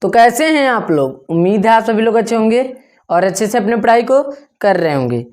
तो कैसे हैं आप लोग? उम्मीद है आप सभी लोग अच्छे होंगे और अच्छे से अपने पढ़ाई को कर रहे होंगे।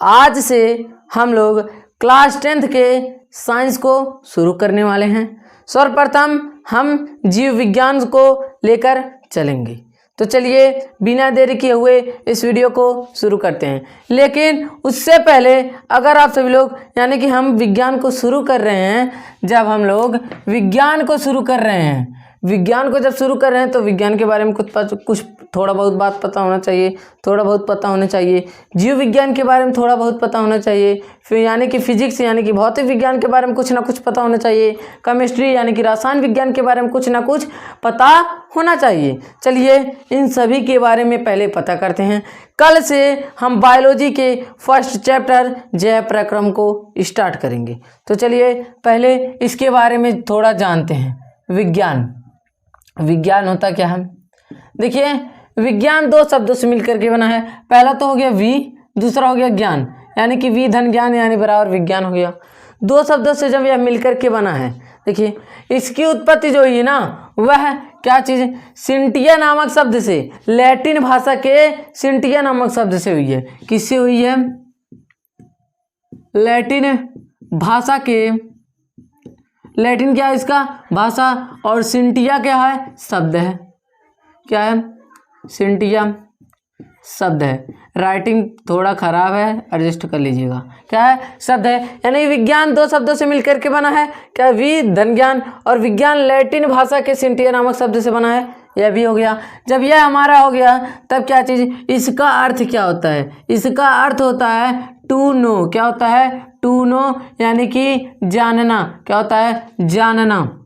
आज से हम लोग क्लास 10th के साइंस को शुरू करने वाले हैं। सर्वप्रथम हम जीव विज्ञान को लेकर चलेंगे। तो चलिए बिना देरी किए हुए इस वीडियो को शुरू करते हैं। लेकिन उससे पहले अगर आप सभी लोग यानी कि हम विज्ञान को शुरू कर रहे हैं, जब हम लोग विज्ञान को शुरू कर रहे हैं, विज्ञान को जब शुरू कर रहे हैं तो विज्ञान के बारे में कुछ थोड़ा बहुत बात पता होना चाहिए, थोड़ा बहुत पता होना चाहिए। जीव विज्ञान के बारे में थोड़ा बहुत पता होना चाहिए, फिर यानी कि फिजिक्स यानी कि भौतिक विज्ञान के बारे में कुछ ना कुछ पता होना चाहिए, केमिस्ट्री यानी कि रसायन विज्ञान के बारे में कुछ ना कुछ पता होना चाहिए। चलिए इन सभी के बारे में पहले पता करते हैं। कल से हम बायोलॉजी के फर्स्ट चैप्टर जैव प्रक्रम को स्टार्ट करेंगे। तो चलिए पहले इसके बारे में थोड़ा जानते हैं। विज्ञान होता क्या है? देखिए विज्ञान दो शब्दों से मिलकर के बना है। पहला तो हो गया वी, दूसरा हो गया ज्ञान, यानी कि वी धन ज्ञान यानी बराबर विज्ञान हो गया। दो शब्दों से जब यह मिलकर के बना है, देखिए इसकी उत्पत्ति जो हुई है ना, वह क्या चीज़? सिंटिया नामक शब्द से, लैटिन भाषा के सिंटिया नामक शब्द से हुई है। किससे हुई है? लैटिन भाषा के, लैटिन क्या है इसका? भाषा, और सिंटिया क्या है? शब्द है। क्या है? सिंटिया शब्द है। राइटिंग थोड़ा खराब है, एडजस्ट कर लीजिएगा। क्या है? शब्द है। यानी विज्ञान दो शब्दों से मिलकर के बना है। क्या? वी धन ज्ञान, और विज्ञान लैटिन भाषा के सिंटिया नामक शब्द से बना है। यह भी हो गया। जब यह हमारा हो गया तब क्या चीज़? इसका अर्थ क्या होता है? इसका अर्थ होता है टू नो। क्या होता है? टू नो यानी कि जानना। क्या होता है? जानना।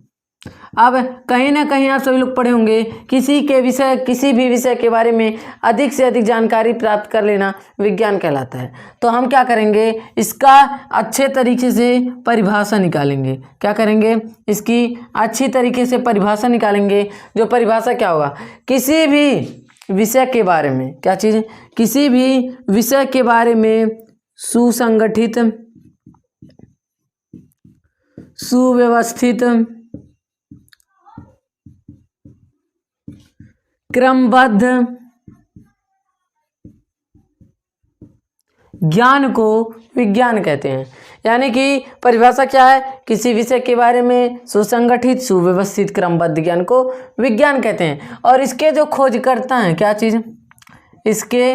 अब कहीं ना कहीं आप सभी लोग पढ़े होंगे, किसी भी विषय के बारे में अधिक से अधिक जानकारी प्राप्त कर लेना विज्ञान कहलाता है। तो हम क्या करेंगे? इसका अच्छे तरीके से परिभाषा निकालेंगे। क्या करेंगे? इसकी अच्छी तरीके से परिभाषा निकालेंगे। जो परिभाषा क्या होगा? किसी भी विषय के बारे में, क्या चीज़? किसी भी विषय के बारे में सुसंगठित, सुव्यवस्थित, क्रमबद्ध ज्ञान को विज्ञान कहते हैं। यानी कि परिभाषा क्या है? किसी विषय के बारे में सुसंगठित, सुव्यवस्थित, क्रमबद्ध ज्ञान को विज्ञान कहते हैं। और इसके जो खोजकर्ता हैं, क्या चीज़? इसके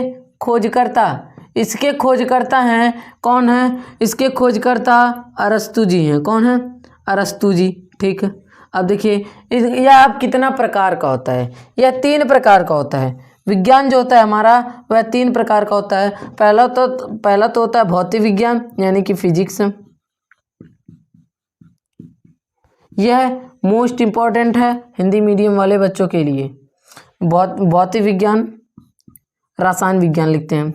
खोजकर्ता हैं कौन है? इसके खोजकर्ता अरस्तु जी हैं। कौन है? अरस्तु जी। ठीक है। अब देखिए यह अब कितना प्रकार का होता है? यह 3 प्रकार का होता है। विज्ञान जो होता है हमारा वह 3 प्रकार का होता है। पहला तो होता है भौतिक विज्ञान यानी कि फिजिक्स। यह मोस्ट इम्पॉर्टेंट है हिंदी मीडियम वाले बच्चों के लिए। भौतिक विज्ञान, रसायन विज्ञान लिखते हैं।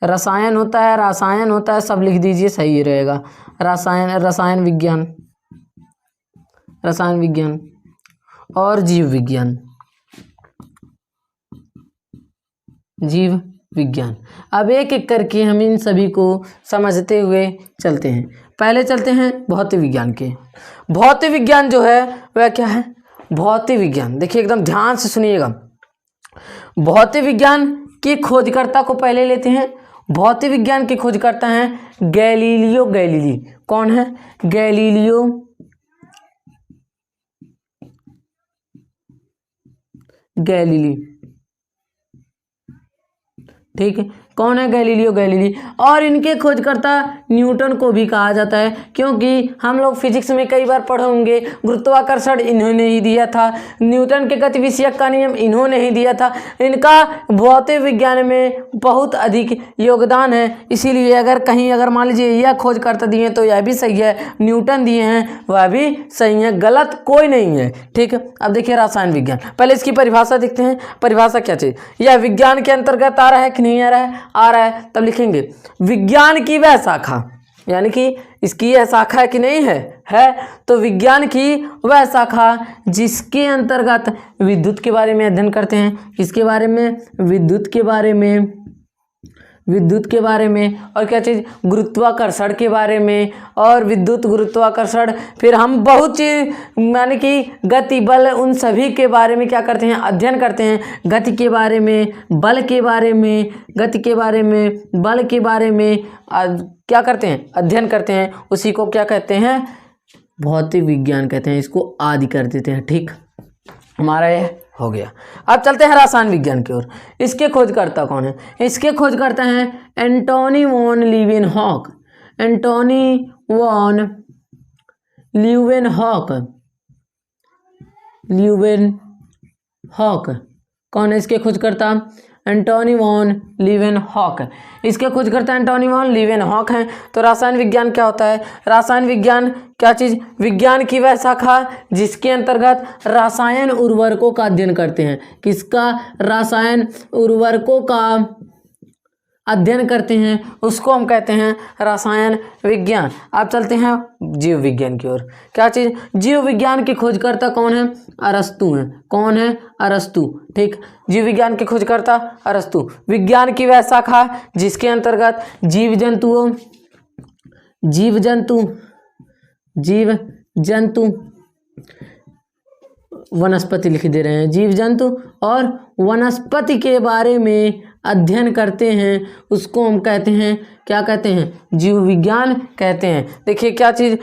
रसायन होता है, सब लिख दीजिए सही रहेगा। रसायन विज्ञान और जीव विज्ञान। अब एक एक करके हम इन सभी को समझते हुए चलते हैं। पहले चलते हैं भौतिक विज्ञान के। भौतिक विज्ञान जो है वह क्या है? भौतिक विज्ञान देखिए एकदम ध्यान से सुनिएगा। भौतिक विज्ञान के खोजकर्ता को पहले लेते हैं। भौतिक विज्ञान के खोजकर्ता हैं गैलीलियो गैलीली। कौन है? Galileo Galilei. ठीक है। कौन है? Galileo Galilei. और इनके खोजकर्ता न्यूटन को भी कहा जाता है, क्योंकि हम लोग फिजिक्स में कई बार पढ़े होंगे गुरुत्वाकर्षण इन्होंने ही दिया था, न्यूटन के गति विषयक का नियम इन्होंने ही दिया था। इनका भौतिक विज्ञान में बहुत अधिक योगदान है। इसीलिए अगर मान लीजिए यह खोजकर्ता दिए तो यह भी सही है, न्यूटन दिए हैं वह भी सही है, गलत कोई नहीं है। ठीक है। अब देखिए रसायन विज्ञान, पहले इसकी परिभाषा देखते हैं। परिभाषा क्या चाहिए? यह विज्ञान के अंतर्गत आ रहा है कि नहीं आ रहा है? आ रहा है। तब लिखेंगे विज्ञान की वह शाखा, यानी कि इसकी यह शाखा है कि नहीं है तो विज्ञान की वह शाखा जिसके अंतर्गत विद्युत के बारे में अध्ययन करते हैं। किसके बारे में? विद्युत के बारे में विद्युत के बारे में, और क्या चीज़, गुरुत्वाकर्षण के बारे में, और विद्युत, गुरुत्वाकर्षण, फिर हम बहुत चीज़ माने कि गति, बल, उन सभी के बारे में क्या करते हैं, अध्ययन करते हैं। गति के बारे में, बल के बारे में, गति के बारे में, बल के बारे में क्या करते हैं, अध्ययन करते हैं। उसी को क्या कहते हैं, भौतिक विज्ञान कहते हैं। इसको आदि कर देते हैं। ठीक, हमारा ये हो गया। अब चलते हैं रसायन विज्ञान की ओर। इसके खोजकर्ता कौन है? इसके खोजकर्ता हैं Antony von Leeuwenhoek. Antony von Leeuwenhoek. Leeuwenhoek कौन है इसके खोजकर्ता? Antony von Leeuwenhoek. इसके खोजकर्ता एंटोनी वॉन लीवेनहॉक हैं। तो रसायन विज्ञान क्या होता है? रसायन विज्ञान क्या चीज़? विज्ञान की वह शाखा जिसके अंतर्गत रासायन उर्वरकों का अध्ययन करते हैं। किसका? रासायन उर्वरकों का अध्ययन करते हैं, उसको हम कहते हैं रसायन विज्ञान। अब चलते हैं जीव विज्ञान की ओर। क्या चीज़? जीव विज्ञान के खोजकर्ता कौन है? अरस्तु हैं। कौन है? अरस्तु। ठीक, जीव विज्ञान के खोजकर्ता अरस्तु। विज्ञान की वह शाखा जिसके अंतर्गत जीव जंतु वनस्पति लिख दे रहे हैं, जीव जंतु और वनस्पति के बारे में अध्ययन करते हैं, उसको हम कहते हैं, क्या कहते हैं? जीव विज्ञान कहते हैं। देखिए क्या चीज़,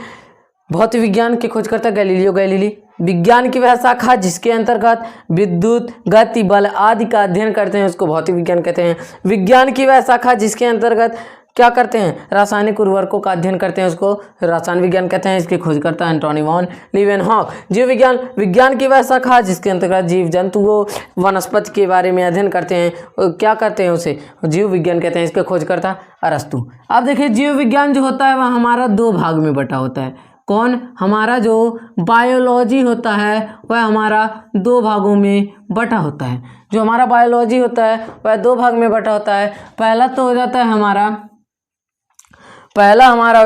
भौतिक विज्ञान के खोजकर्ता गैलीलियो गैलीली। विज्ञान की वह शाखा जिसके अंतर्गत विद्युत, गति, बल आदि का अध्ययन करते हैं, उसको भौतिक विज्ञान कहते हैं। विज्ञान की वह शाखा जिसके अंतर्गत क्या करते हैं? रासायनिक उर्वरकों का अध्ययन करते हैं, उसको रसायन विज्ञान कहते हैं। इसके खोजकर्ता एंटोनी वॉन लीवेनहॉक। जीव विज्ञान, विज्ञान की वह शाखा जिसके अंतर्गत जीव जंतुओं, वनस्पति के बारे में अध्ययन करते हैं, क्या करते हैं? उसे जीव विज्ञान कहते हैं। इसके खोजकर्ता अरस्तु। अब देखिए जीव विज्ञान जो होता है वह हमारा दो भाग में बटा होता है। कौन? हमारा जो बायोलॉजी होता है वह हमारा दो भागों में बटा होता है। जो हमारा बायोलॉजी होता है वह दो भाग में बटा होता है। पहला हो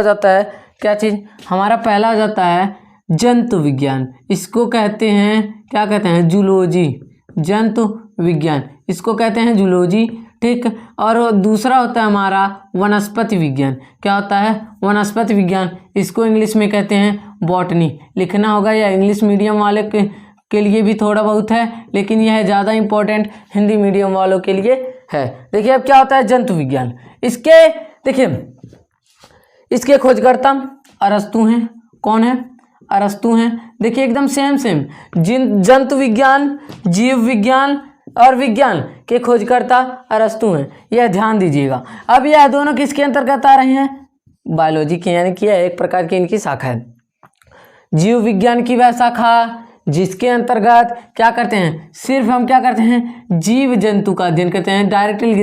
जाता है क्या चीज़? हमारा पहला हो जाता है जंतु विज्ञान। इसको कहते हैं, क्या कहते हैं? जूलॉजी। जंतु विज्ञान, इसको कहते हैं जूलॉजी। ठीक, और दूसरा होता है हमारा वनस्पति विज्ञान। क्या होता है? वनस्पति विज्ञान। इसको इंग्लिश में कहते हैं बॉटनी। लिखना होगा, या इंग्लिश मीडियम वाले के लिए भी थोड़ा बहुत है, लेकिन यह ज़्यादा इम्पोर्टेंट हिंदी मीडियम वालों के लिए है। देखिए अब क्या होता है जंतु विज्ञान। इसके खोजकर्ता अरस्तु हैं। कौन है? अरस्तु हैं। देखिए एकदम सेम जंतु विज्ञान, जीव विज्ञान और विज्ञान के खोजकर्ता अरस्तु हैं। यह ध्यान दीजिएगा। अब यह दोनों किसके अंतर्गत आ रहे हैं? बायोलॉजी के, यानी कि एक प्रकार की इनकी शाखा है। जीव विज्ञान की वह शाखा जिसके अंतर्गत क्या करते हैं? सिर्फ हम क्या करते हैं? जीव जंतु का अध्ययन करते हैं। डायरेक्टली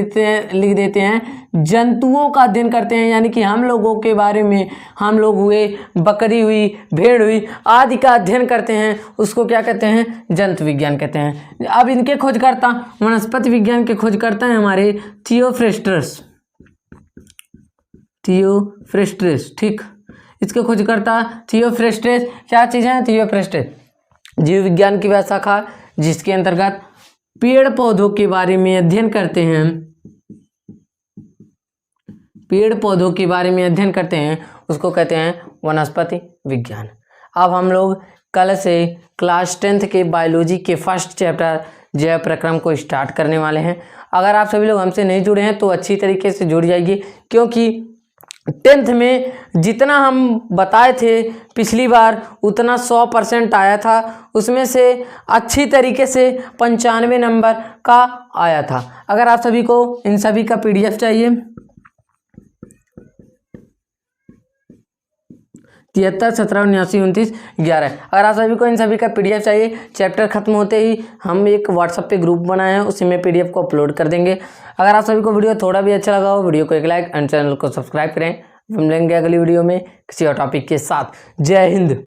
लिख देते हैं जंतुओं का अध्ययन करते हैं, यानी कि हम लोगों के बारे में, हम लोग हुए, बकरी हुई, भेड़ हुई आदि का अध्ययन करते हैं, उसको क्या कहते हैं? जंतु विज्ञान कहते हैं। अब इनके खोजकर्ता वनस्पति विज्ञान के खोजकर्ता हैं हमारे थियोफ्रेस्टस। ठीक, इसके खोजकर्ता थियोफ्रेस्टस। क्या चीज़ है? थियोफ्रेस्टस जीव विज्ञान की वह शाखा जिसके अंतर्गत पेड़ पौधों के बारे में अध्ययन करते हैं, पेड़ पौधों के बारे में अध्ययन करते हैं, उसको कहते हैं वनस्पति विज्ञान। अब हम लोग कल से क्लास 10th के बायोलॉजी के फर्स्ट चैप्टर जैव प्रक्रम को स्टार्ट करने वाले हैं। अगर आप सभी लोग हमसे नहीं जुड़े हैं तो अच्छी तरीके से जुड़ जाइए, क्योंकि 10th में जितना हम बताए थे पिछली बार उतना 100% आया था, उसमें से अच्छी तरीके से 95 नंबर का आया था। अगर आप सभी को इन सभी का PDF चाहिए, 73, 17, 79, 29, 11, अगर आप सभी को इन सभी का PDF चाहिए, चैप्टर खत्म होते ही हम एक WhatsApp पे ग्रुप बनाए हैं, उसी में PDF को अपलोड कर देंगे। अगर आप सभी को वीडियो थोड़ा भी अच्छा लगा हो, वीडियो को एक लाइक एंड चैनल को सब्सक्राइब करें। हम मिलेंगे अगली वीडियो में किसी और टॉपिक के साथ। जय हिंद।